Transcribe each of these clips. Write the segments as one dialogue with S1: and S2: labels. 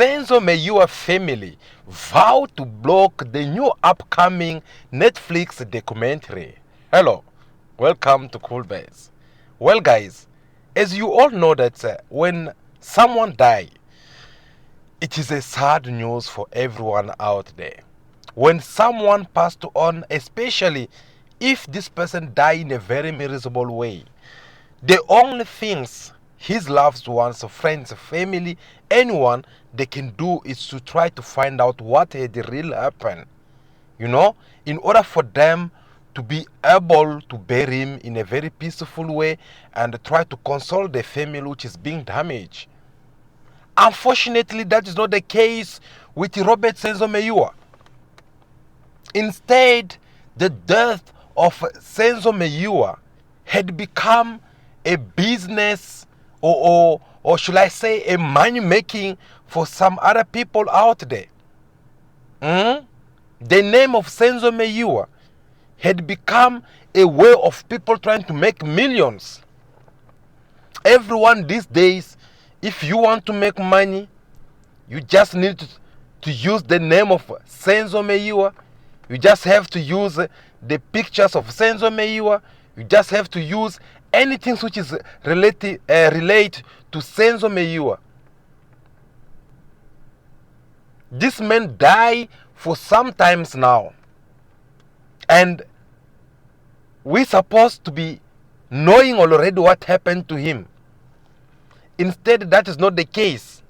S1: SENZO MEYIWA family vow to block the new upcoming Netflix documentary. Hello, welcome to Cool Bears. Well guys, as you all know that when someone dies, it is a sad news for everyone out there. When someone passed on, especially if this person died in a very miserable way, the only things his loved ones, friends, family, anyone they can do is to try to find out what had really happened. In order for them to be able to bury him in a very peaceful way and try to console the family which is being damaged. Unfortunately, that is not the case with Robert SENZO MEYIWA. Instead, the death of SENZO MEYIWA had become a business or should I say a money making for some other people out there. The name of SENZO MEYIWA had become a way of people trying to make millions. Everyone these days, if you want to make money, you just need to use the name of SENZO MEYIWA. You just have to use the pictures of SENZO MEYIWA. You just have to use anything which is relate to SENZO MEYIWA. This man died for some times now, and we're supposed to be knowing already what happened to him. Instead, that is not the case.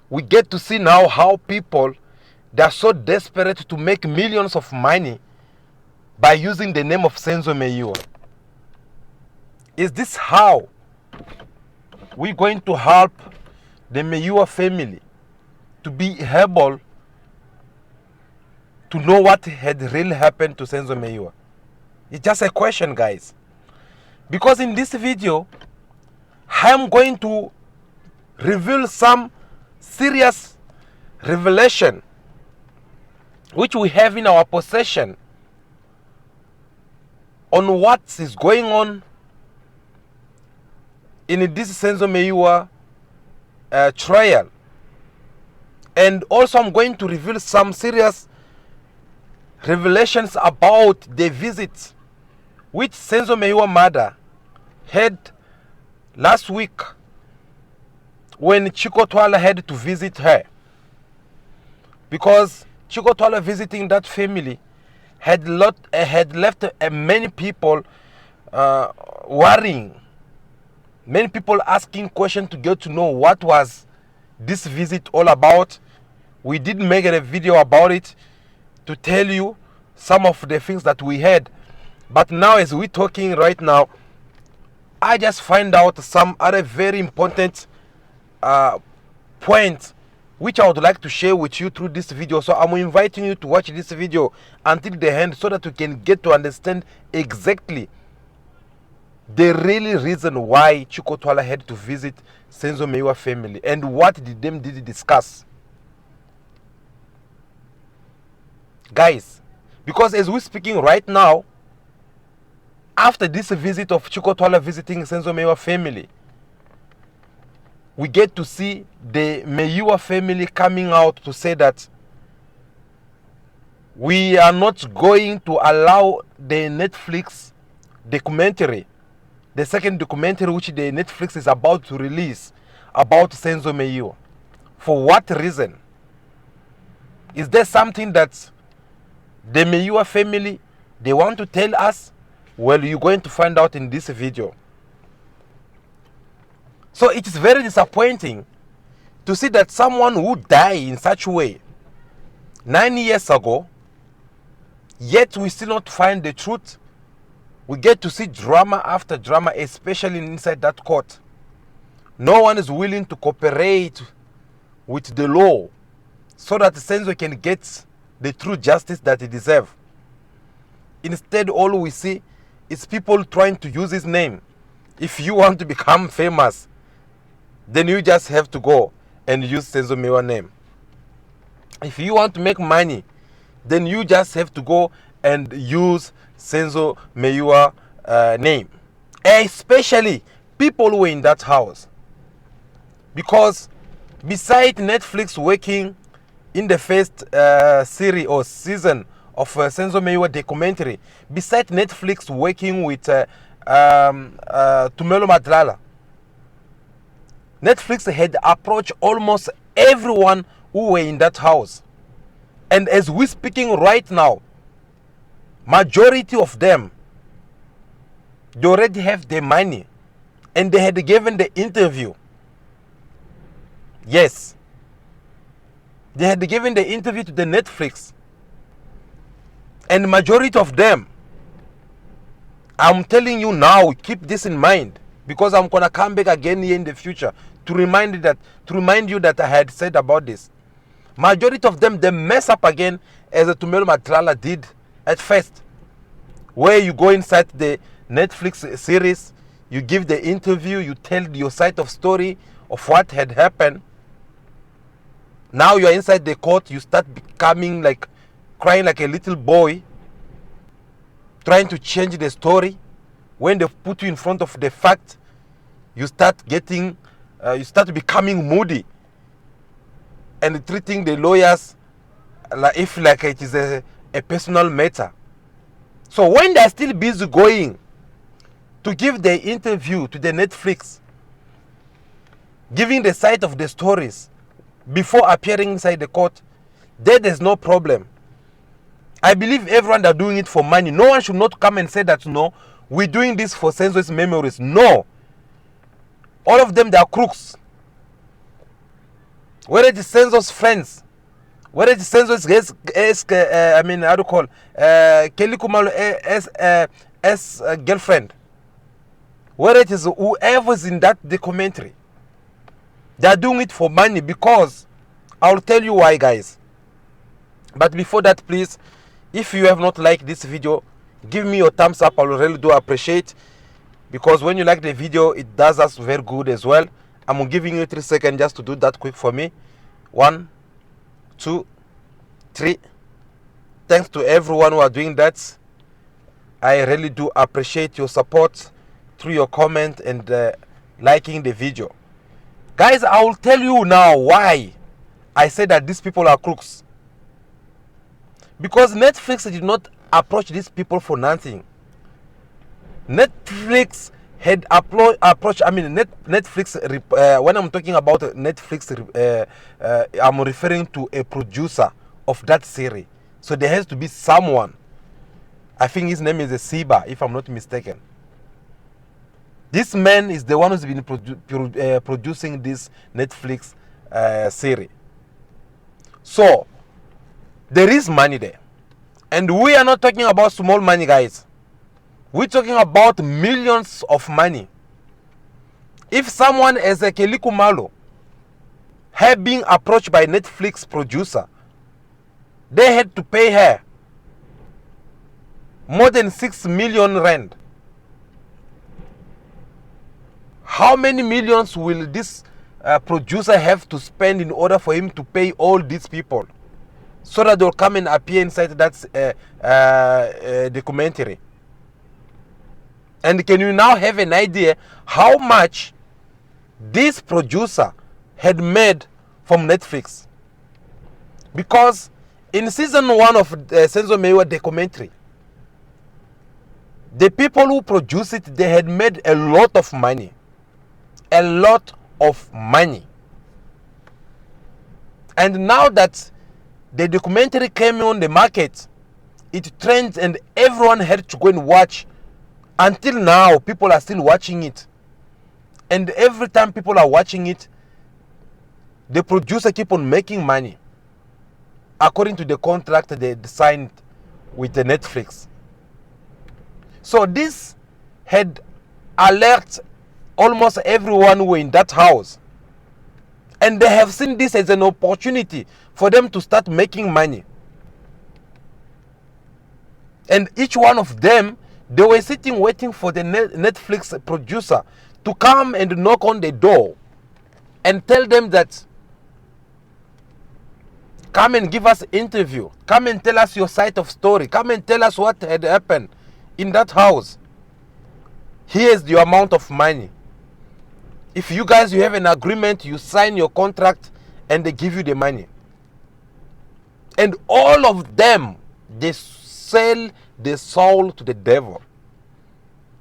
S1: We get to see now how people, they are so desperate to make millions of money by using the name of SENZO MEYIWA. Is this how we're going to help the MEYIWA family to be able to know what had really happened to SENZO MEYIWA? It's just a question, guys. Because in this video, I'm going to reveal some serious revelation which we have in our possession on what is going on in this SENZO MEYIWA trial. And also I'm going to reveal some serious revelations about the visit which SENZO MEYIWA mother had last week when Chicco Twala had to visit her. Because Chicco Twala visiting that family had left many people worrying. Many people asking questions to get to know what was this visit all about. We did make a video about it to tell you some of the things that we had. But now as we're talking right now, I just find out some other very important points which I would like to share with you through this video. So I'm inviting you to watch this video until the end so that you can get to understand exactly the really reason why Chicco Twala had to visit SENZO MEYIWA family and what did they discuss. Guys, because as we're speaking right now, after this visit of Chicco Twala visiting SENZO MEYIWA family, we get to see the MEYIWA family coming out to say that we are not going to allow the Netflix documentary, the second documentary which the Netflix is about to release about SENZO MEYIWA. For what reason? Is there something that the MEYIWA family, they want to tell us? Well, you're going to find out in this video. So it is very disappointing to see that someone who died in such a way 9 years ago, yet we still not find the truth. We get to see drama after drama, especially inside that court. No one is willing to cooperate with the law so that SENZO can get the true justice that he deserves. Instead, all we see is people trying to use his name. If you want to become famous, then you just have to go and use SENZO MEYIWA name. If you want to make money, then you just have to go and use SENZO MEYIWA name. Especially people who were in that house. Because Besides Netflix working in the first series or season of SENZO MEYIWA documentary, besides Netflix working with Tumelo Madlala, Netflix had approached almost everyone who were in that house. And as we're speaking right now, majority of them, they already have their money and they had given the interview. Yes. They had given the interview to the Netflix. And majority of them, I'm telling you now, keep this in mind, because I'm gonna come back again here in the future to remind you that I had said about this. Majority of them, they mess up again as a Tumelo Madlala did at first, where you go inside the Netflix series, you give the interview, you tell your side of story of what had happened. Now you are inside the court, you start becoming like crying like a little boy, trying to change the story. When they put you in front of the fact, you start becoming moody and treating the lawyers like it is a personal matter. So when they're still busy going to give the interview to the Netflix, giving the side of the stories before appearing inside the court, there's no problem. I believe everyone they're doing it for money. No one should not come and say that, no, we're doing this for SENZO's memories. No. All of them, they are crooks. Whether it is SENZO's friends, whether it is SENZO's Kelly Kumalo's girlfriend, whether it is whoever's in that documentary, they are doing it for money, because I'll tell you why, guys. But before that, please, if you have not liked this video, give me your thumbs up. I will really do appreciate, because when you like the video, it does us very good as well. I'm giving you 3 seconds just to do that quick for me. 1, 2, 3. Thanks to everyone who are doing that. I really do appreciate your support through your comment and liking the video. Guys, I will tell you now why I say that these people are crooks. Because Netflix did not approach these people for nothing. Netflix had Netflix, when I'm talking about Netflix, I'm referring to a producer of that series. So there has to be someone. I think his name is Siba, if I'm not mistaken. This man is the one who's been producing this Netflix series. So there is money there. And we are not talking about small money, guys. We're talking about millions of money. If someone as a Kelly Kumalo had been approached by Netflix producer, they had to pay her more than 6 million rand. How many millions will this producer have to spend in order for him to pay all these people, so that they'll come and appear inside that documentary? And can you now have an idea how much this producer had made from Netflix? Because in season 1 of SENZO MEYIWA documentary, the people who produced it, they had made a lot of money. A lot of money. And now that the documentary came on the market, it trends and everyone had to go and watch. Until now, people are still watching it. And every time people are watching it, the producer keep on making money, according to the contract they signed with the Netflix. So this had alerted almost everyone who were in that house. And they have seen this as an opportunity for them to start making money. And each one of them, they were sitting waiting for the Netflix producer to come and knock on the door and tell them that, come and give us an interview, come and tell us your side of story, come and tell us what had happened in that house. Here's the amount of money. If you guys, you have an agreement, you sign your contract and they give you the money. And all of them, they sell the soul to the devil.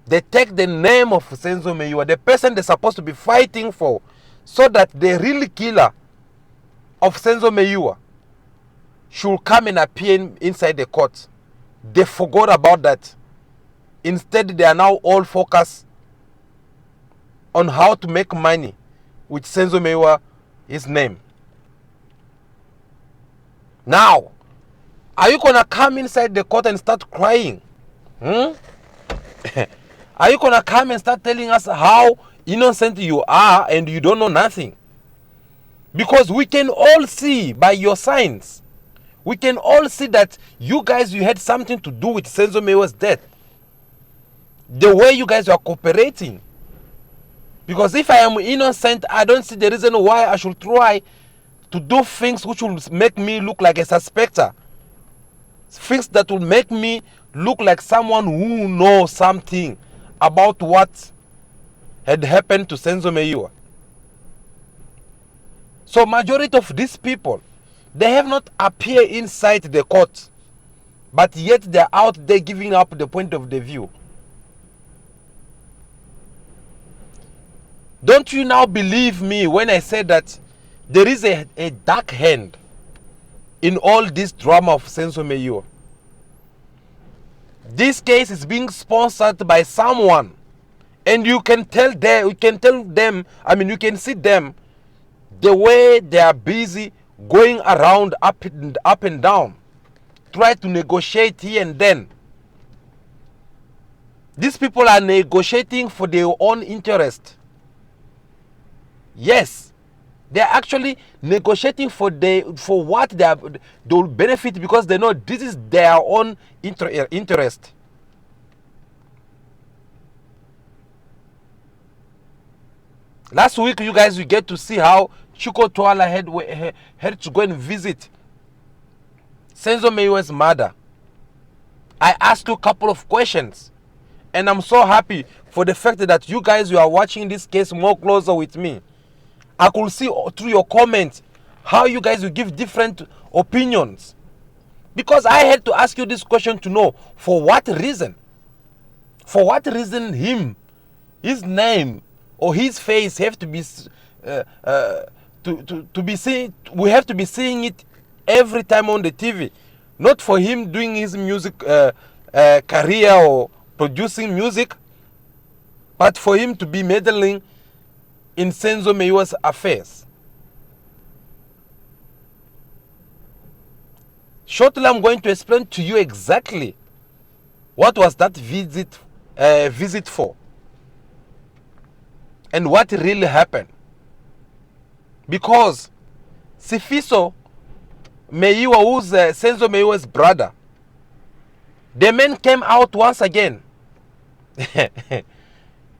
S1: They take the name of Senzo Meyiwa, the person they're supposed to be fighting for, so that the real killer of Senzo Meyiwa should come and appear inside the court. They forgot about that. Instead, they are now all focused on how to make money with Senzo Meyiwa, his name. Now, are you gonna come inside the court and start crying? Are you gonna come and start telling us how innocent you are and you don't know nothing? Because we can all see by your signs, we can all see that you guys, you had something to do with Senzo Meyiwa's death. The way you guys are cooperating. Because if I am innocent, I don't see the reason why I should try to do things which will make me look like a suspector. Things that will make me look like someone who knows something about what had happened to Senzo Meyiwa. So majority of these people, they have not appeared inside the court, but yet they're out there giving up the point of the view. Don't you now believe me when I say that there is a dark hand in all this drama of Senzo Meyiwa? This case is being sponsored by someone, and you can tell them, you can see them, the way they are busy going around up and down, try to negotiate here and then. These people are negotiating for their own interest. Yes, they are actually negotiating for what they will benefit, because they know this is their own interest. Last week, you guys will get to see how Chiko Twala had to go and visit Senzo Meyiwa's mother. I asked you a couple of questions, and I'm so happy for the fact that you guys, you are watching this case more closer with me. I could see through your comments how you guys will give different opinions. Because I had to ask you this question to know for what reason. For what reason his name or his face have to be to be seen. We have to be seeing it every time on the TV. Not for him doing his music career or producing music, but for him to be meddling in Senzo Meyiwa's affairs. Shortly, I'm going to explain to you exactly what was that visit for, and what really happened. Because Sifiso Meyiwa, who's Senzo Meyiwa's brother, the man came out once again.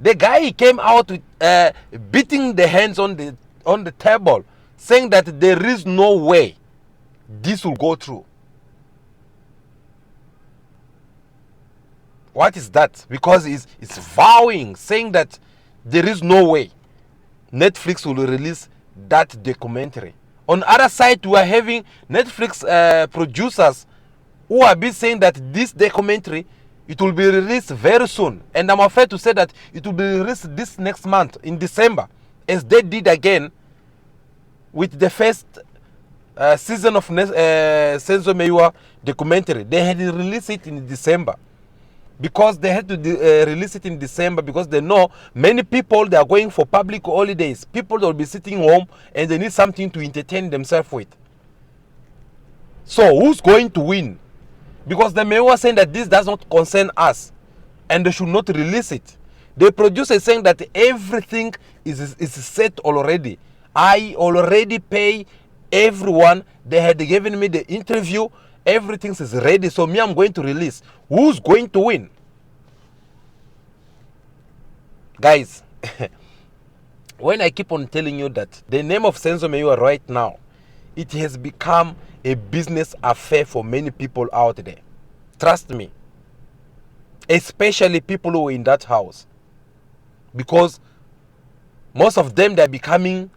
S1: The guy came out with, beating the hands on the table, saying that there is no way this will go through. What is that? Because it's vowing, saying that there is no way Netflix will release that documentary. On the other side, we are having Netflix producers who have been saying that this documentary, it will be released very soon. And I'm afraid to say that it will be released this next month, in December, as they did again with the first season of Senzo Meyiwa documentary. They had to release it in December. Because they had to release it in December, because they know many people, they are going for public holidays. People will be sitting home and they need something to entertain themselves with. So who's going to win? Because the Meyiwa saying that this does not concern us and they should not release it. The producer is saying that everything is set already. I already pay everyone. They had given me the interview. Everything is ready. So me, I'm going to release. Who's going to win? Guys, when I keep on telling you that the name of Senzo Meyiwa right now, it has become a business affair for many people out there. Trust me. Especially people who are in that house. Because Most of them, they're becoming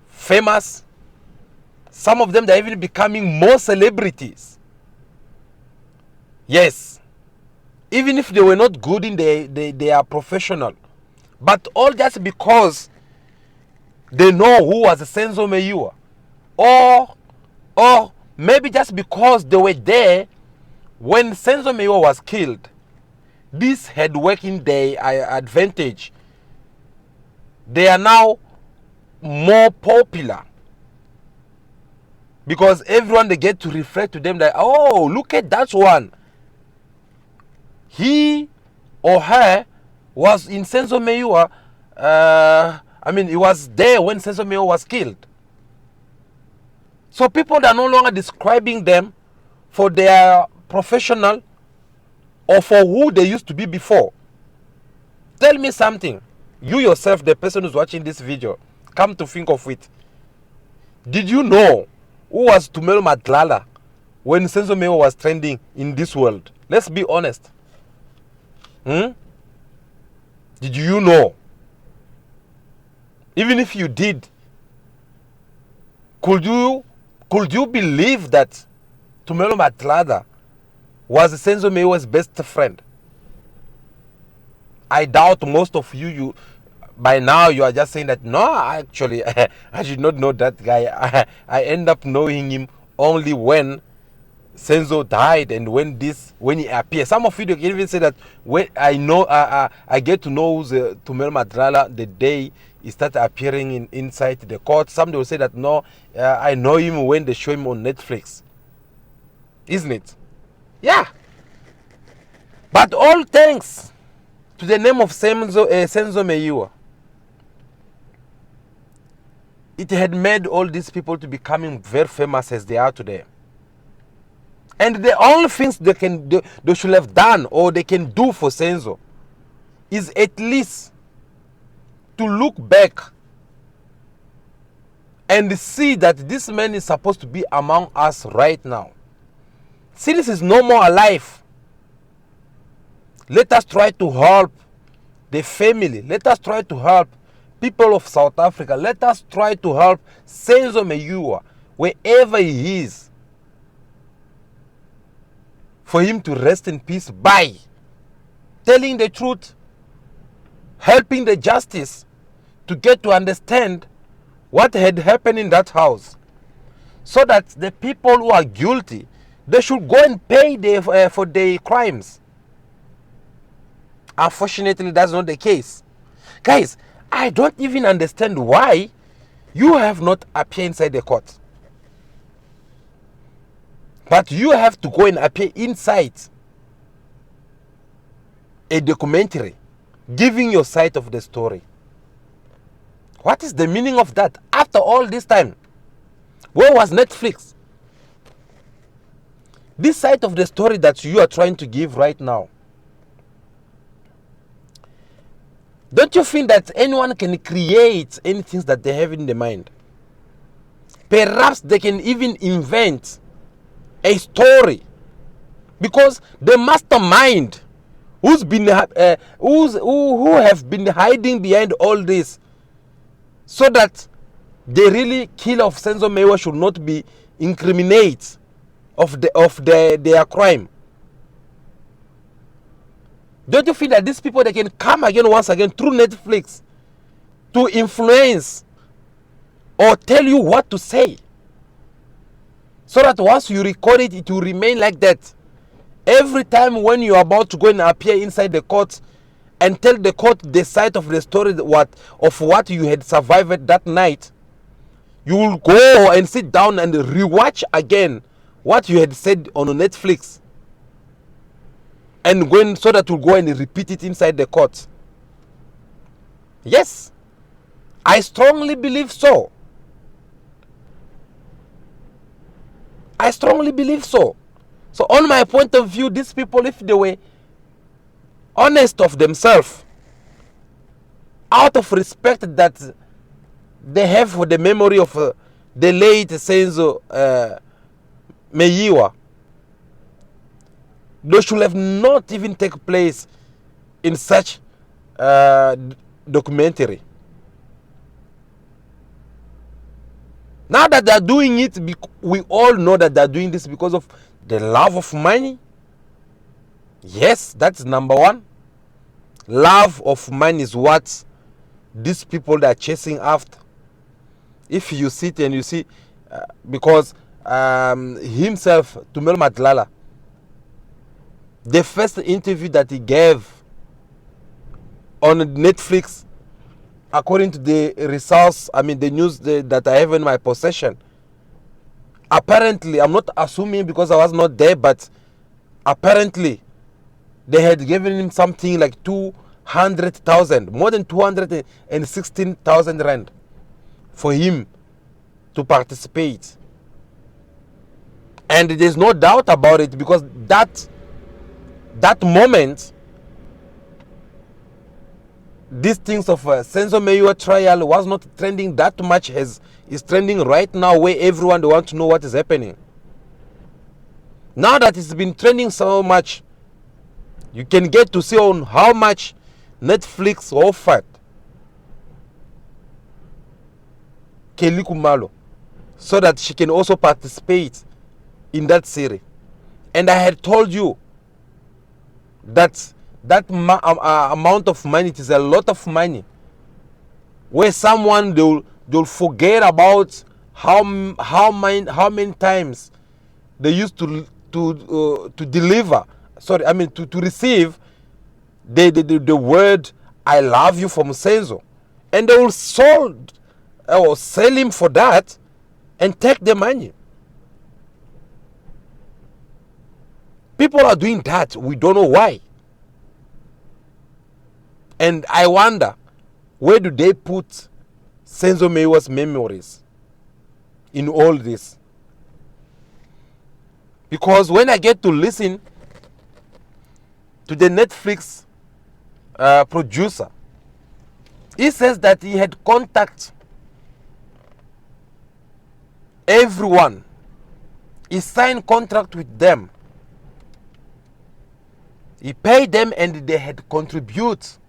S1: famous. Some of them, they're even becoming more celebrities. Yes. Even if they were not good in they are professional. But all just because they know who was Senzo Meyiwa. Or maybe just because they were there when Senzo Meyiwa was killed. This had worked in their advantage. They are now more popular. Because everyone, they get to refer to them that, oh, look at that one. He or her was in Senzo Meyiwa. He was there when Senzo Meyiwa was killed. So people are no longer describing them for their professional or for who they used to be before. Tell me something. You yourself, the person who's watching this video, come to think of it. Did you know who was Tumelo Madlala when Senzo Meyiwa was trending in this world? Let's be honest. Did you know? Even if you did, could you believe that Tumelo Madlala was Senzo Meyiwa's best friend? I doubt most of you by now you are just saying that, no, actually, I should not know that guy. I end up knowing him only when Senzo died and when he appeared. Some of you can even say that when I get to know Tumelo Madlala the day he started appearing inside the court. Some will say that, no, I know him when they show him on Netflix. Isn't it? Yeah. But all thanks to the name of Senzo Meyiwa. It had made all these people to becoming very famous as they are today. And the only things they should have done or they can do for Senzo is at least to look back and see that this man is supposed to be among us right now. Since he's no more alive, let us try to help the family. Let us try to help people of South Africa. Let us try to help Senzo Meyiwa wherever he is, for him to rest in peace by telling the truth, helping the justice to get to understand what had happened in that house, so that the people who are guilty, they should go and pay for their crimes. Unfortunately, that's not the case. Guys, I don't even understand why you have not appeared inside the court. But you have to go and appear inside a documentary, giving your side of the story. What is the meaning of that? After all this time, where was Netflix? This side of the story that you are trying to give right now, don't you think that anyone can create anything that they have in their mind? Perhaps they can even invent a story, because the mastermind who have been hiding behind all this, so that the really killer of Senzo Meyiwa should not be incriminated of their crime. Don't you feel that these people, they can come again once again through Netflix to influence or tell you what to say, so that once you record it, it will remain like that? Every time when you are about to go and appear inside the court and tell the court the side of the story of what you had survived that night, you will go and sit down and rewatch again what you had said on Netflix, and when, so that you'll go and repeat it inside the court. Yes, I strongly believe so. I strongly believe so. So on my point of view, these people, if they were honest of themselves, out of respect that they have for the memory of the late Senzo Meyiwa, they should have not even take place in such documentary. Now that they're doing it, we all know that they're doing this because of the love of money. Yes, that's number one. Love of money is what these people are chasing after. If you sit and you see, because himself, Tumelo Madlala, the first interview that he gave on Netflix, according to the results, the news that I have in my possession, apparently, I'm not assuming because I was not there, but apparently they had given him something like 200,000, more than 216,000 rand for him to participate. And there's no doubt about it, because that moment, these things of Senzo Meyiwa trial was not trending that much as is trending right now, where everyone wants to know what is happening. Now that it's been trending so much, you can get to see on how much Netflix offered Kelly Kumalo so that she can also participate in that series. And I had told you that amount of money, it is a lot of money, where someone they'll forget about how many times they used to deliver, to receive the word "I love you" from Senzo, and they will sell him for that and take the money. People are doing that. We don't know why. And I wonder, where do they put Senzo Meyiwa's memories in all this? Because when I get to listen to the Netflix producer, he says that he had contact everyone. He signed contract with them. He paid them and they had contribute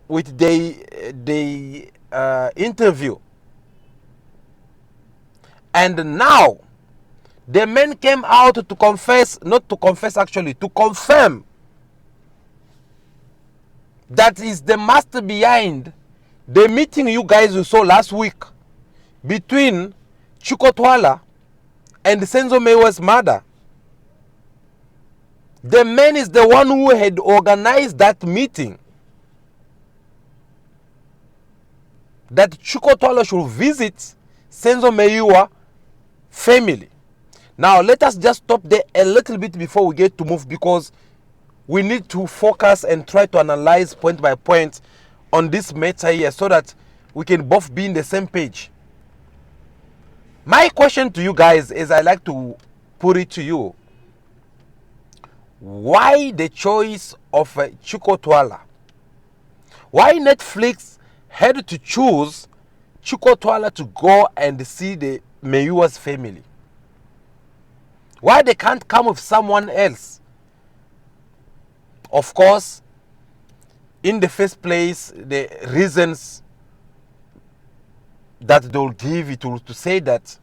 S1: with the interview. And now the men came out to confess, not to confess actually, to confirm that is the master behind the meeting you guys saw last week between Chukotwala and Senzo Meyiwa's mother. The man is the one who had organized that meeting, that Chukotwala should visit Senzo Meyiwa family. Now let us just stop there a little bit before we get to move, because we need to focus and try to analyze point by point on this matter here, so that we can both be in the same page. My question to you guys is, I like to put it to you: why the choice of Chukotwala? Why Netflix had to choose Chukotwala to go and see the Meyiwa's family? Why they can't come with someone else? Of course, in the first place, the reasons that they'll give it to say that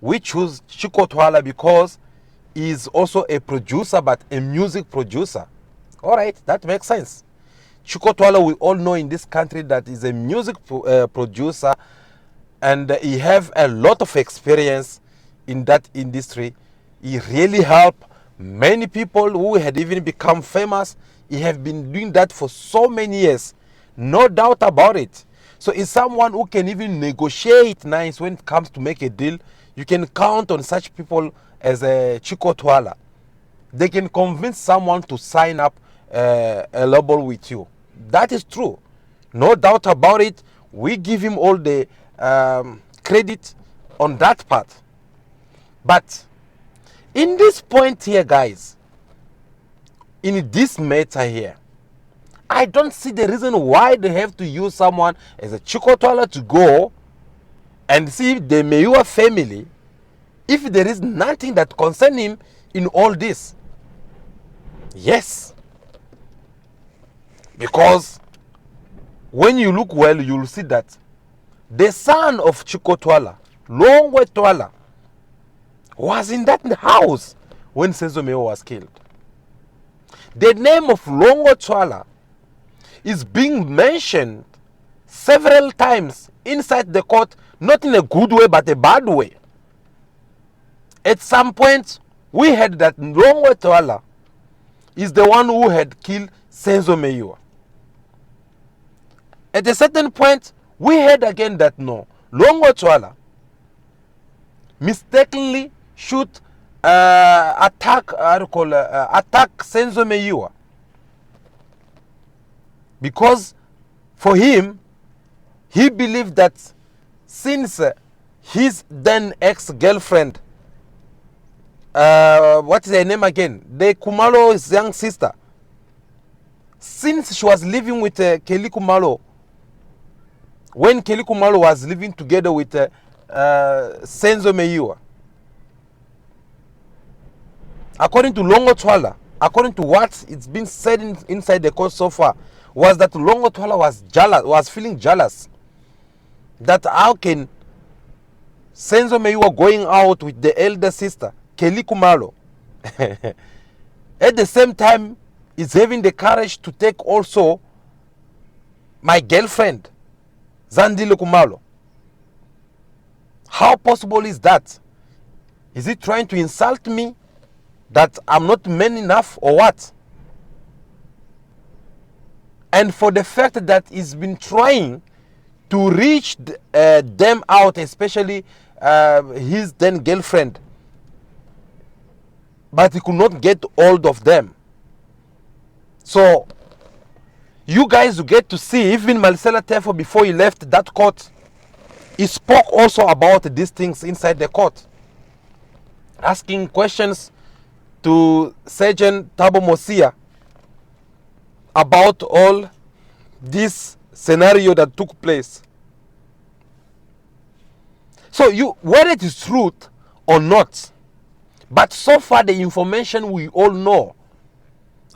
S1: we choose Chukotwala because he is also a producer, but a music producer. All right, that makes sense. Chukotwala, we all know in this country that is a music producer, and he have a lot of experience in that industry. He really helped many people who had even become famous. He have been doing that for so many years, no doubt about it. So he's someone who can even negotiate nice when it comes to make a deal. You can count on such people as a Chukotwala. They can convince someone to sign up a label with you. That is true, no doubt about it. We give him all the credit on that part. But in this point here, guys, in this matter here, I don't see the reason why they have to use someone as a Chukotwala to go and see the Meyiwa family if there is nothing that concerns him in all this. Yes. Because when you look well, you'll see that the son of Chiko Twala, Longwe Twala, was in that house when Senzo Meyiwa was killed. The name of Longwe Twala is being mentioned several times inside the court, not in a good way but a bad way. At some point, we heard that Longwe Twala is the one who had killed Senzo Meyiwa. At a certain point, we heard again that no, Longwe Twala mistakenly attack Senzo Meyiwa, because for him, he believed that since his then ex-girlfriend, what is her name again? The Kumalo's young sister, since she was living with Kelly Kumalo, when Kelly Kumalo was living together with Senzo Meyiwa, according to Longwe Twala, according to what it's been said inside the court so far, was that Longwe Twala was feeling jealous that how can Senzo Meyiwa going out with the elder sister, Kelly Kumalo, at the same time is having the courage to take also my girlfriend, Zandile Kumalo. How possible is that? Is he trying to insult me that I'm not man enough or what? And for the fact that he's been trying to reach them out, especially his then girlfriend, but he could not get hold of them. So you guys will get to see, even Marcella Tefo, before he left that court, he spoke also about these things inside the court, asking questions to Sergeant Thabo Mosia about all this scenario that took place. So whether it is truth or not, but so far the information we all know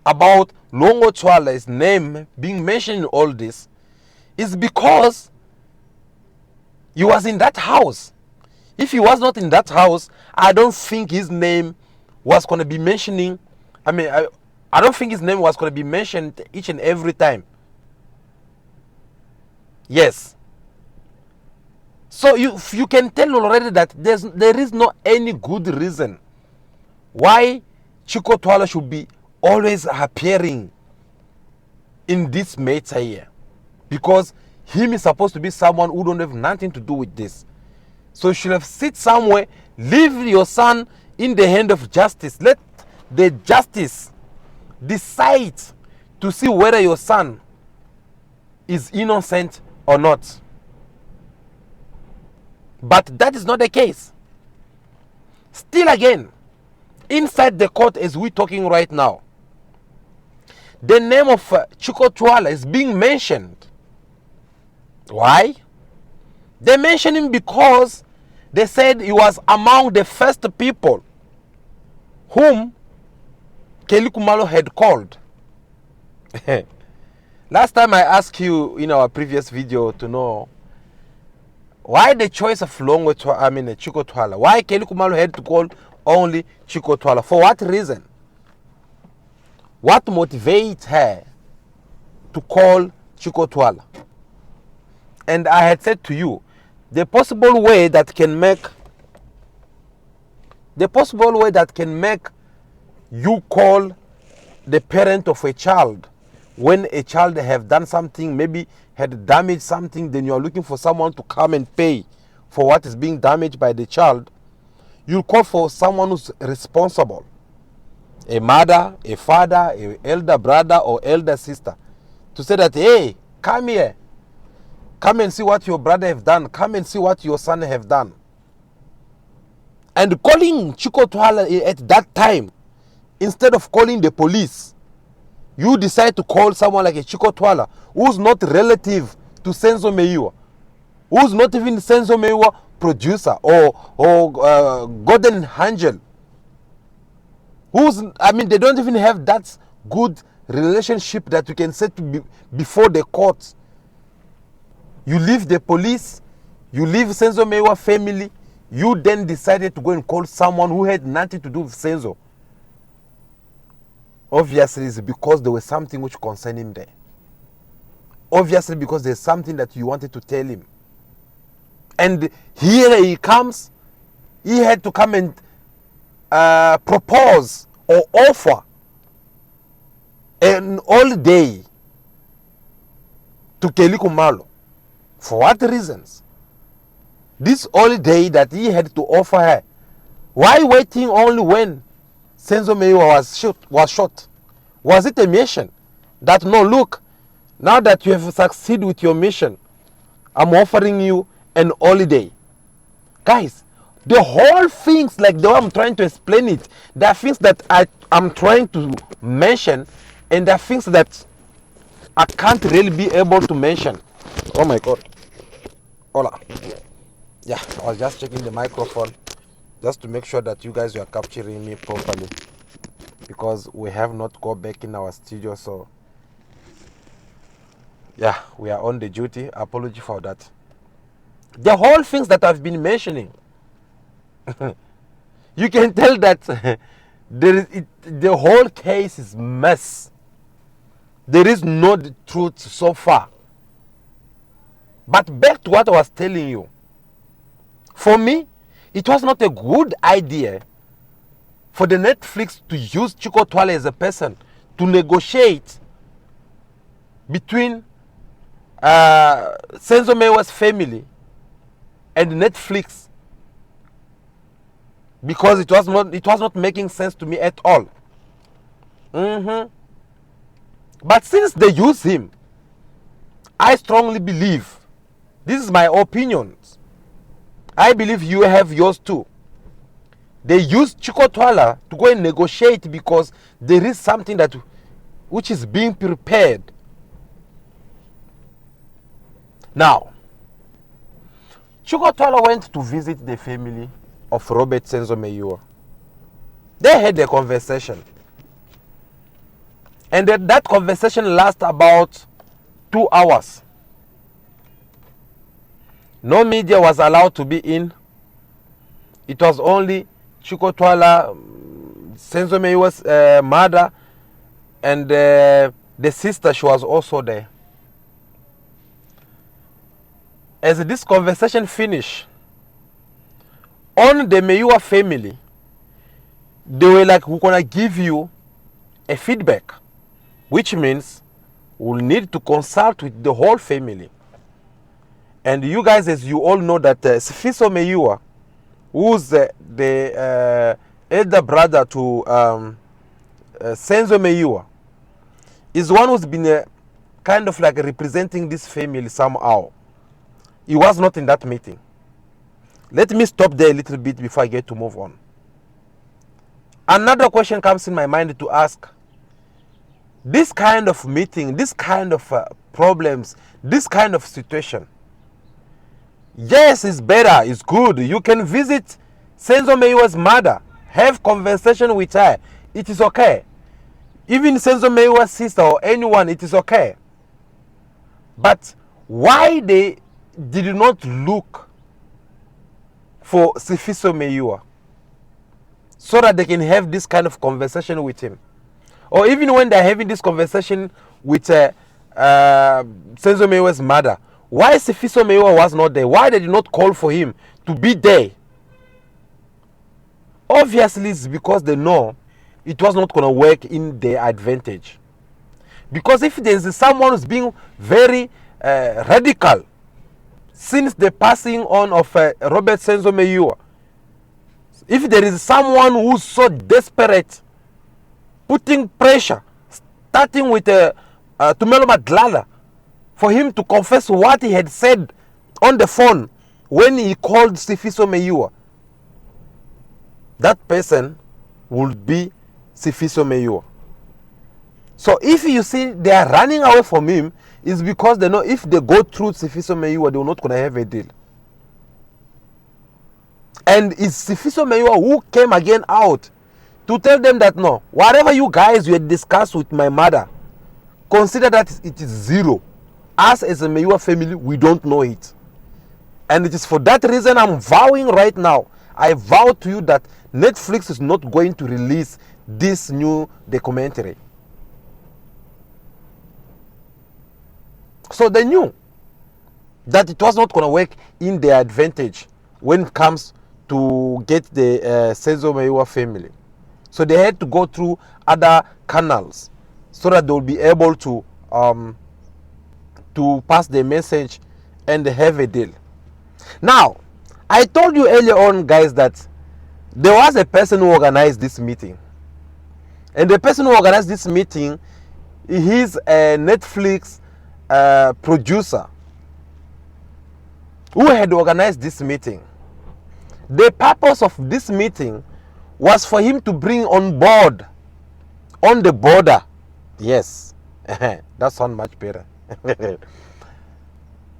S1: about Longwe Twala's name being mentioned in all this is because he was in that house. If he was not in that house, I don't think his name was going to be mentioning. I don't think his name was going to be mentioned each and every time. Yes. So you can tell already that there is no any good reason why Chiko Twala should be always appearing in this matter here, because him is supposed to be someone who don't have nothing to do with this. So you should have sit somewhere, leave your son in the hand of justice. Let the justice decide to see whether your son is innocent or not. But that is not the case. Still again, inside the court as we're talking right now, the name of Chiko Twala is being mentioned. Why? They mentioned him because they said he was among the first people whom Kelly Kumalo had called. Last time I asked you in our previous video to know why the choice of Chiko Twala. Why Kelly Kumalo had to call only Chiko Twala? For what reason? What motivates her to call Chiko Twala? And I had said to you, the possible way that can make you call the parent of a child when a child have done something, maybe had damaged something, then you are looking for someone to come and pay for what is being damaged by the child. You call for someone who's responsible. A mother, a father, an elder brother or elder sister, to say that, hey, come here. Come and see what your brother have done. Come and see what your son have done. And calling Chiko Twala at that time, instead of calling the police, you decide to call someone like a Chiko Twala, who's not relative to Senzo Meyiwa, who's not even Senzo Meyiwa producer or Gordon Angel, they don't even have that good relationship that you can say before the court. You leave the police, You leave Senzo Meyiwa family. You then decided to go and call someone who had nothing to do with Senzo. Obviously, it's because there was something which concerned him there. Obviously, because there's something that you wanted to tell him. And here he comes. He had to come and propose or offer an holiday to Kelly Kumalo. For what reasons? This holiday that he had to offer her. Why waiting only when Senzo Meyiwa was shot? Was it a mission? That no, look, now that you have succeeded with your mission, I'm offering you an holiday. Guys, the whole things, like the way I'm trying to explain it, there are things that I'm trying to mention, and there are things that I can't really be able to mention. Oh my God. Hola. Yeah, I was just checking the microphone just to make sure that you guys were capturing me properly, because we have not gone back in our studio. So yeah, we are on the duty. Apology for that. The whole things that I've been mentioning, you can tell that the whole case is mess. There is no truth so far. But back to what I was telling you. For me, it was not a good idea for the Netflix to use Chiko Twala as a person to negotiate between Senzo Meyiwa's family and Netflix, because it was not making sense to me at all. But since they use him, I strongly believe, this is my opinion, I believe you have yours too, they use Chiko Twala to go and negotiate because there is something which is being prepared. Now, Chiko Twala went to visit the family of Robert Senzo Meyiwa. They had a conversation. And that conversation lasted about 2 hours. No media was allowed to be in. It was only Chiko Twala, Senzo Meyiwa's mother, and the sister. She was also there. As this conversation finished, on the Meyiwa family, they were like, we're going to give you a feedback, which means we'll need to consult with the whole family. And you guys, as you all know, that Sifiso Meyiwa, who's the elder brother to Senzo Meyiwa, is one who's been kind of like representing this family somehow. He was not in that meeting. Let me stop there a little bit before I get to move on. Another question comes in my mind to ask. This kind of meeting, this kind of problems, this kind of situation, yes, it's better, it's good. You can visit Senzo Meyiwa's mother, have conversation with her. It is okay. Even Senzo Meyiwa's sister or anyone, it is okay. But why they did not look for Sifiso Meyiwa so that they can have this kind of conversation with him? Or even when they're having this conversation with Senzo Meyiwa's mother, why Sifiso Meyiwa was not there? Why they did not call for him to be there? Obviously, it's because they know it was not going to work in their advantage. Because if there is someone who's being very radical since the passing on of Robert Senzo Meyiwa, if there is someone who's so desperate, putting pressure, starting with Tumelo Madlala, for him to confess what he had said on the phone when he called Sifiso Meyiwa, that person would be Sifiso Meyiwa. So if you see they are running away from him, it's because they know if they go through Sifiso Meyiwa, they're not going to have a deal. And it's Sifiso Meyiwa who came again out to tell them that no, whatever you guys had discussed with my mother, consider that it is zero. Us as a Meyiwa family, we don't know it. And it is for that reason I'm vowing right now. I vow to you that Netflix is not going to release this new documentary. So they knew that it was not going to work in their advantage when it comes to get the SENZO MEYIWA family. So they had to go through other canals so that they'll be able to pass the message and have a deal. Now, I told you earlier on, guys, that there was a person who organized this meeting. And the person who organized this meeting, he's a Netflix producer who had organized this meeting. The purpose of this meeting was for him to bring on board, on the border. Yes, that sounds much better. The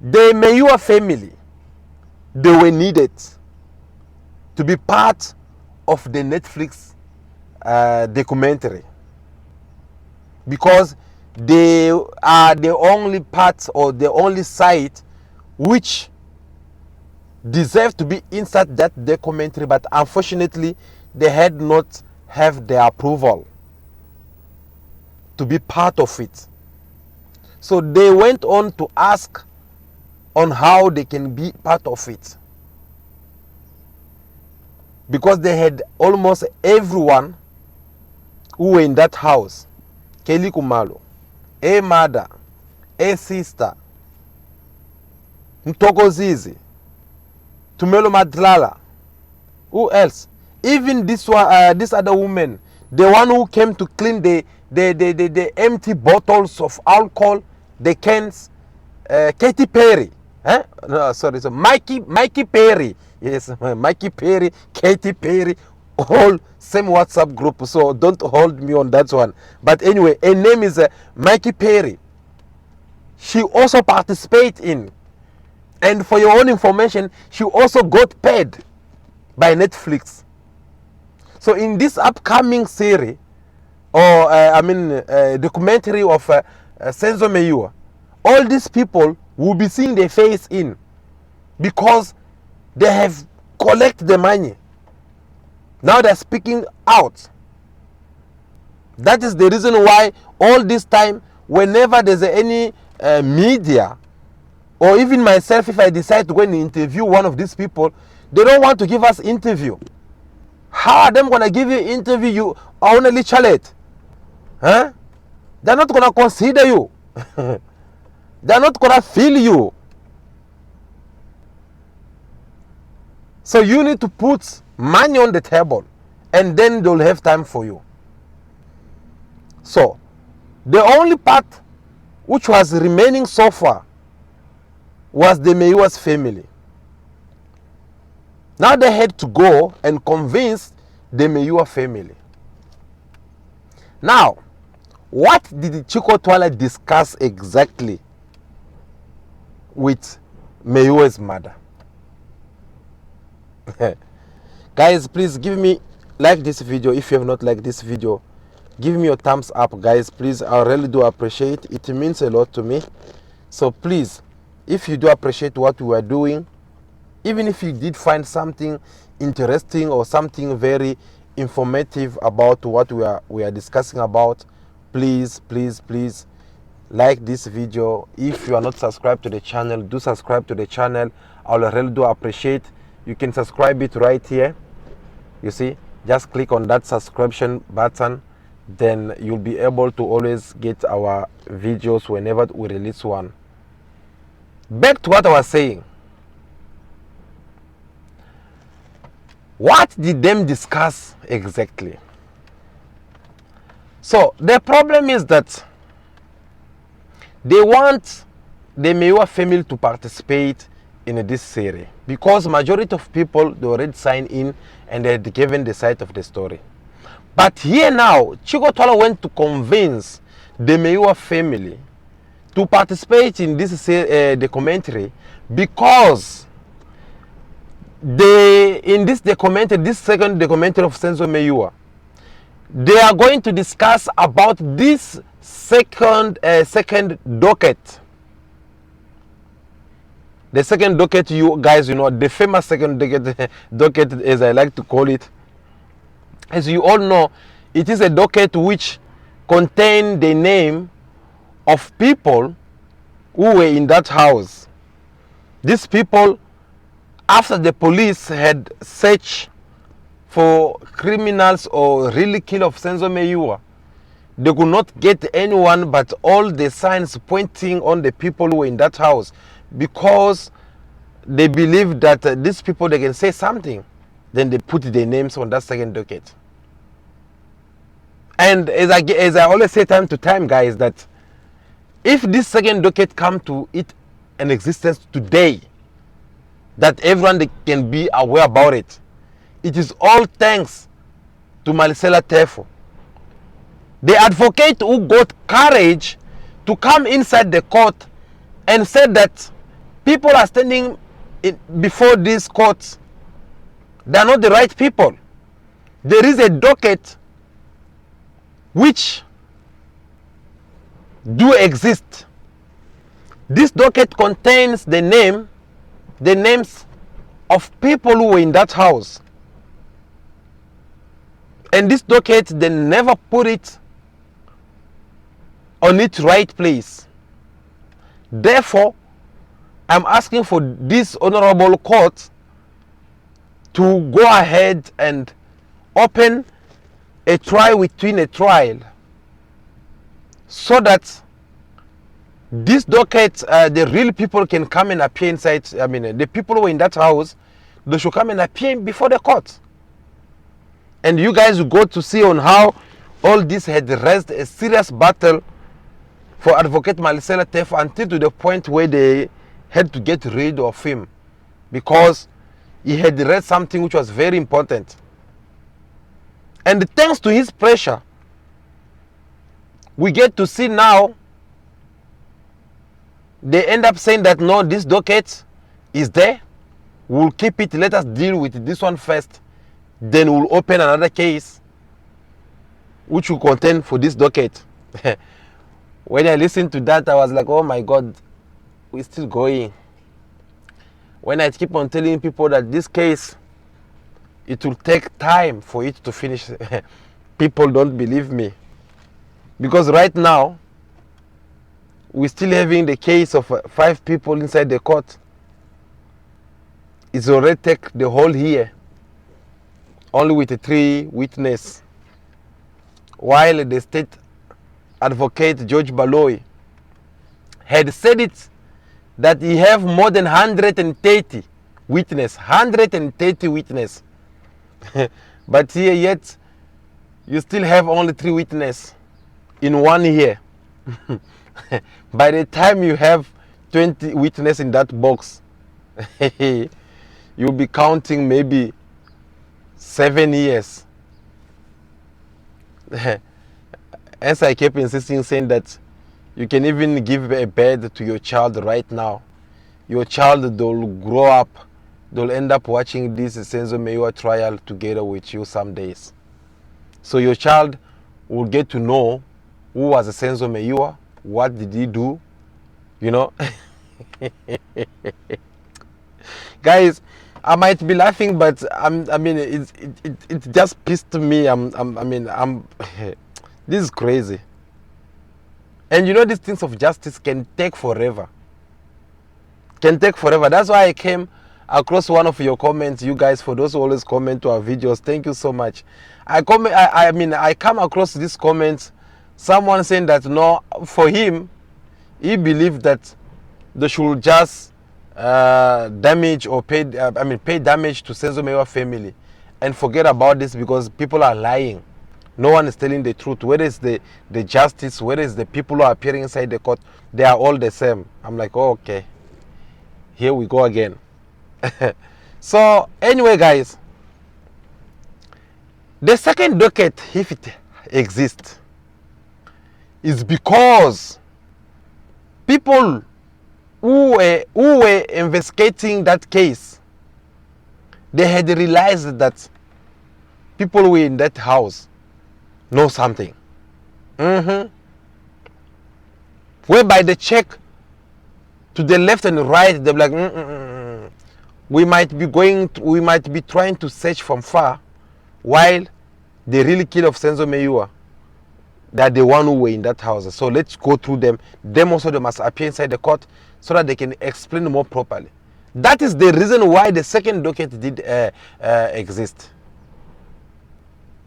S1: MEYIWA family, they were needed to be part of the Netflix documentary, because they are the only part or the only site which deserve to be inside that documentary, but unfortunately they had not have the approval to be part of it. So they went on to ask on how they can be part of it, because they had almost everyone who were in that house. Kelly Kumalo, a mother, a sister, Mtokozizi, Tumelo Madlala, who else? Even this one, this other woman, the one who came to clean the empty bottles of alcohol, the cans, Katy Perry. No, sorry, so Mikey Perry. Yes, Mikey Perry, Katy Perry, all same WhatsApp group. So don't hold me on that one. But anyway, her name is Mikey Perry. She also participated in. And for your own information, she also got paid by Netflix. So in this upcoming series, or documentary of SENZO MEYIWA, all these people will be seeing their face in, because they have collected the money. Now they're speaking out. That is the reason why all this time, whenever there's any media, or even myself, if I decide to go and interview one of these people, they don't want to give us interview. How are them gonna give you interview? You are only Charlotte, huh? They're not gonna consider you. They're not gonna feel you. So you need to put money on the table, and then they'll have time for you. So the only part which was remaining so far was the MEYIWA's family. Now they had to go and convince the MEYIWA family. Now, what did Chico Twala discuss exactly with MEYIWA's mother? Guys, please give me like this video. If you have not liked this video, give me your thumbs up, guys. Please, I really do appreciate it. It means a lot to me. So please, if you do appreciate what we are doing, even if you did find something interesting or something very informative about what we are discussing about, please like this video. If you are not subscribed to the channel, do subscribe to the channel. I will really do appreciate. You can subscribe it right here. You see, just click on that subscription button, then you'll be able to always get our videos whenever we release one. Back to what I was saying. What did them discuss exactly? So the problem is that they want the MEYIWA family to participate in this series, because majority of people, they already signed in and they had given the side of the story. But here now, Chico Twala went to convince the MEYIWA family to participate in this documentary, because in this documentary, this second documentary of SENZO MEYIWA, they are going to discuss about this second docket. The second docket, you guys, you know, the famous second docket, docket as I like to call it, as you all know, it is a docket which contains the name of people who were in that house. These people, after the police had searched for criminals or really kill of Senzo Meyiwa, they could not get anyone, but all the signs pointing on the people who were in that house, because they believe that these people, they can say something. Then they put their names on that second docket. And as I always say time to time, guys, that if this second docket come to it an existence today, that everyone they can be aware about it, it is all thanks to Maricela Tefo, the advocate who got courage to come inside the court and said that people are standing before these courts, they are not the right people. There is a docket which do exist. This docket contains the names of people who were in that house. And this docket, they never put it on its right place. Therefore, I'm asking for this honorable court to go ahead and open a trial within a trial, so that this docket, the real people can come and appear inside. I mean, the people who were in that house, they should come and appear before the court. And you guys will go to see on how all this had raised a serious battle for Advocate Maricela Tefo, until to the point where they had to get rid of him, because he had read something which was very important. And thanks to his pressure, we get to see now they end up saying that no, this docket is there, we'll keep it, let us deal with this one first, then we'll open another case which will contain for this docket. When I listened to that, I was like, oh my God, we're still going. When I keep on telling people that this case, it will take time for it to finish, people don't believe me. Because right now, we're still having the case of 5 people inside the court. It's already take the whole year, only with 3 witnesses. While the state advocate George Baloyi had said it, that he have more than 130 witnesses, 130 witnesses. But here yet, you still have only 3 witnesses in 1 year. By the time you have 20 witnesses in that box, you'll be counting maybe 7 years. As I kept insisting, saying that you can even give a bed to your child right now. Your child, they'll grow up, they'll end up watching this Senzo Meyiwa trial together with you some days. So your child will get to know who was Senzo Meyiwa, what did he do, you know. Guys, I might be laughing, but I mean, it just pissed me. This is crazy. And you know, these things of justice can take forever. Can take forever. That's why I came across one of your comments, you guys, for those who always comment to our videos. Thank you so much. I come across this comment, someone saying that no, for him, he believed that they should just damage or pay damage to Senzo Meyiwa family and forget about this, because people are lying. No one is telling the truth. Where is the justice? Where is the people who are appearing inside the court? They are all the same. I'm like, oh, okay, here we go again. So anyway, guys, the second docket, if it exists, is because people who were investigating that case, they had realized that people who were in that house know something. Whereby they check
S2: to the left and right, they're like, we might be trying to search from far, while the real kill of Senzo Meyiwa, that the one who were in that house. So let's go through them. Them also, they must appear inside the court so that they can explain more properly. That is the reason why the second docket did exist.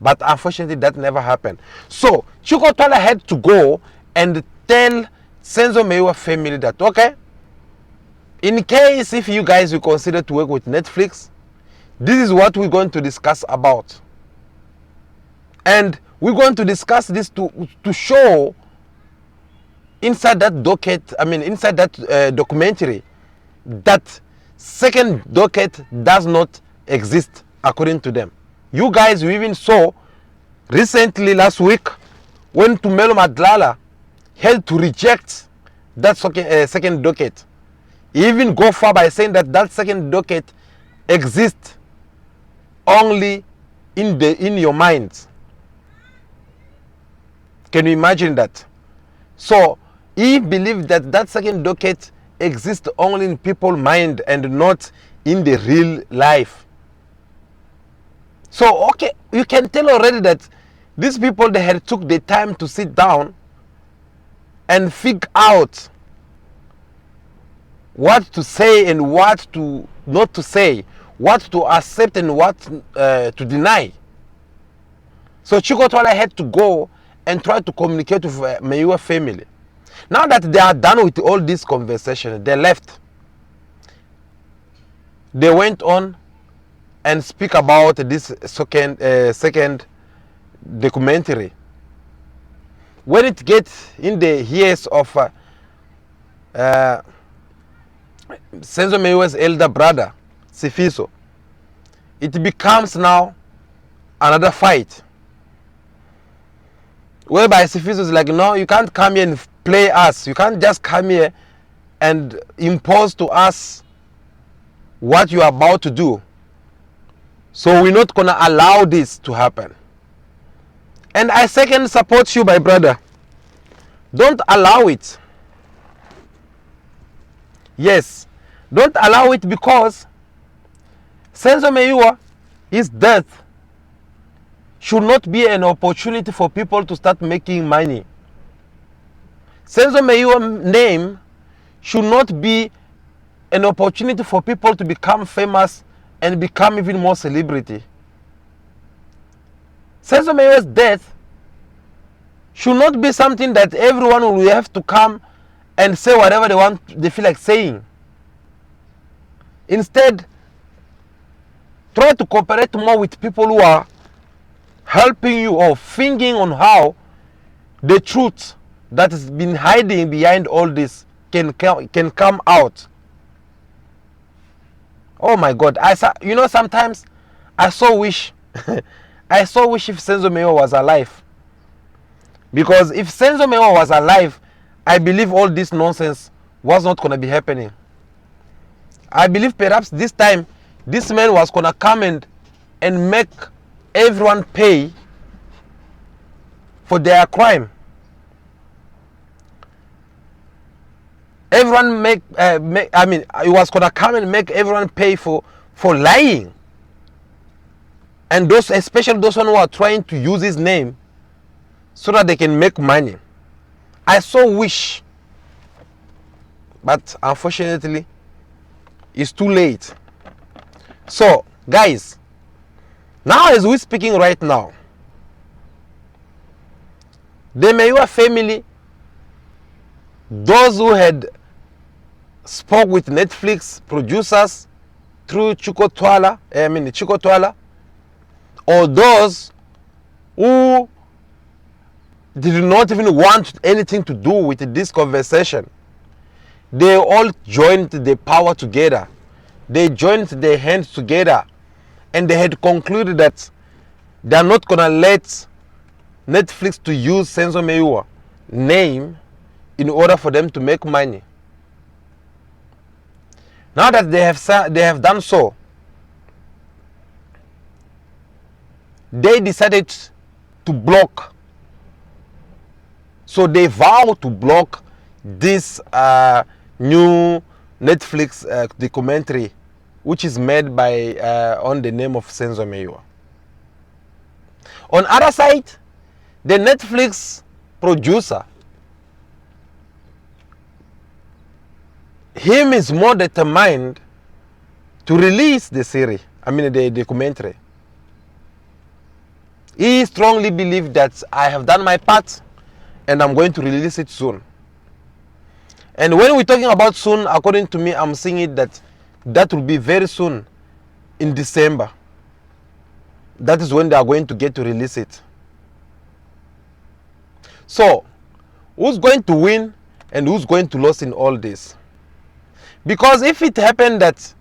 S2: But unfortunately, that never happened. So Chiko Twala had to go and tell Senzo Meyiwa family that, okay, in case if you guys will consider to work with Netflix, this is what we're going to discuss about. And we're going to discuss this to show inside that docket, inside that documentary, that second docket does not exist according to them. You guys, we even saw recently last week when Tumelo Madlala had to reject that second docket. He even go far by saying that that second docket exists only in your mind. Can you imagine that? So he believed that that second docket exists only in people's mind and not in the real life. So okay, you can tell already that these people, they had took the time to sit down and figure out what to say and what to not to say, what to accept and what to deny. So Chiko Twala had to go and try to communicate with Meyiwa family. Now that they are done with all this conversation, they left. They went on and speak about this second documentary. When it gets in the ears of Senzo Meyiwa's elder brother, Sifiso, it becomes now another fight. Whereby Sifiso is like, no, you can't come here and play us. You can't just come here and impose to us what you are about to do. So we're not going to allow this to happen. And I second support you, my brother. Don't allow it. Yes, don't allow it, because Senzo Meyiwa, his death should not be an opportunity for people to start making money. Senzo Meyiwa's name should not be an opportunity for people to become famous and become even more celebrity. Senzo Meyiwa's death should not be something that everyone will have to come and say whatever they feel like saying. Instead, try to cooperate more with people who are helping you or thinking on how the truth that has been hiding behind all this can come out. Oh my God! Sometimes I so wish I so wish if Senzo Meyiwa was alive. Because if Senzo Meyiwa was alive, I believe all this nonsense was not going to be happening. I believe perhaps this time this man was going to come and make everyone pay for their crime. Everyone he was going to come and make everyone pay for lying. And those, especially those who are trying to use his name so that they can make money. I so wish, but unfortunately, it's too late. So, guys, now as we're speaking right now, the Meyiwa family, those who had spoke with Netflix producers through Chiko Twala, or those who did not even want anything to do with this conversation, they all joined the power together. They joined their hands together, and they had concluded that they are not going to let Netflix to use Senzo Meyiwa name in order for them to make money. Now that they have done so, they decided to block. So they vow to block this new Netflix documentary, which is made by on the name of SENZO MEYIWA. On other side, the Netflix producer, him is more determined to release the series, the documentary. He strongly believes that I have done my part and I'm going to release it soon. And when we're talking about soon, according to me, I'm seeing it that will be very soon, in December. That is when they are going to get to release it. So, who's going to win and who's going to lose in all this? Because if it happened that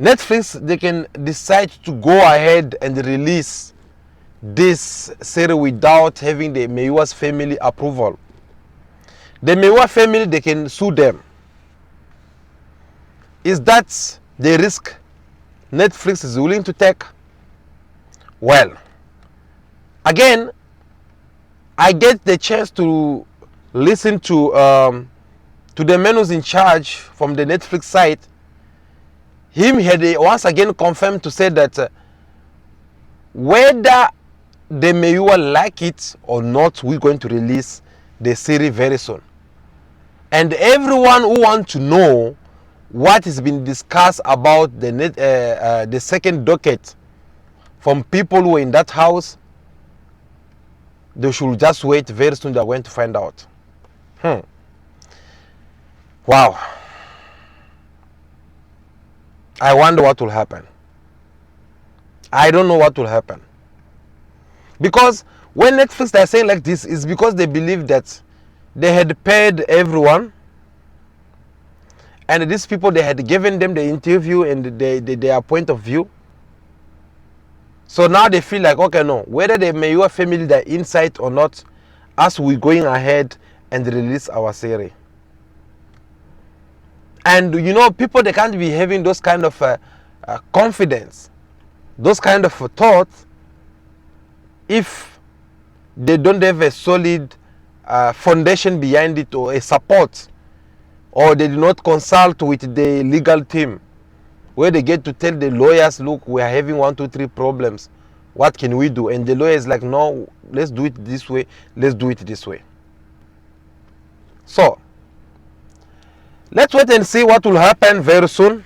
S2: Netflix, they can decide to go ahead and release this series without having the Meyiwa's family approval, the Meyiwa family, they can sue them. Is that the risk Netflix is willing to take? Well, again, I get the chance to listen to the man who's in charge from the Netflix side. Him had once again confirmed to say that whether the Meyiwa like it or not, we're going to release the series very soon. And everyone who wants to know what has been discussed about the second docket from people who are in that house, they should just wait. Very soon they're going to find out. Wow. I wonder what will happen. I don't know what will happen. Because when Netflix they're saying like this, is because they believe that they had paid everyone, and these people, they had given them the interview and their point of view. So now they feel like, okay, no, whether the Meyiwa family they're inside or not, us we going ahead and release our series. And you know, people, they can't be having those kind of confidence, those kind of thoughts, if they don't have a solid foundation behind it, or a support, or they do not consult with the legal team, where they get to tell the lawyers, look, we are having 1, 2, 3 problems, what can we do? And the lawyer is like, no, let's do it this way, let's do it this way. So let's wait and see what will happen very soon.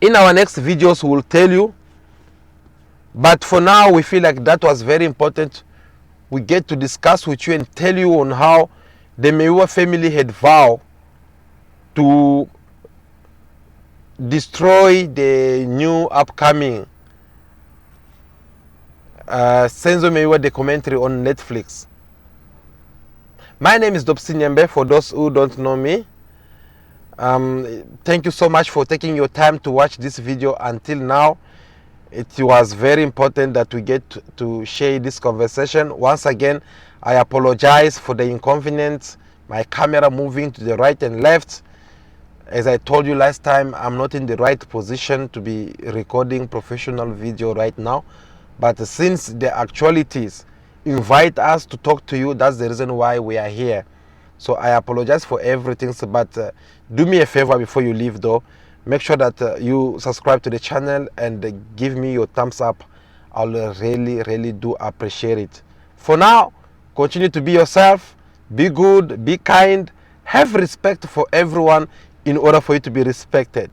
S2: In our next videos, we will tell you. But for now, we feel like that was very important. We get to discuss with you and tell you on how the Meyiwa family had vowed to destroy the new upcoming SENZO MEYIWA documentary on Netflix. My name is Dopsi Nyembe, for those who don't know me. Thank you so much for taking your time to watch this video until now. It was very important that we get to share this conversation. Once again, I apologize for the inconvenience, my camera moving to the right and left. As I told you last time, I'm not in the right position to be recording professional video right now. But since the actualities invite us to talk to you, that's the reason why we are here. So I apologize for everything, but do me a favor before you leave though. Make sure that you subscribe to the channel and give me your thumbs up. I'll really do appreciate it. For now, continue to be yourself, be good, be kind, have respect for everyone in order for you to be respected.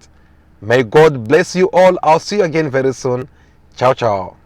S2: May God bless you all. I'll see you again very soon. Ciao, ciao.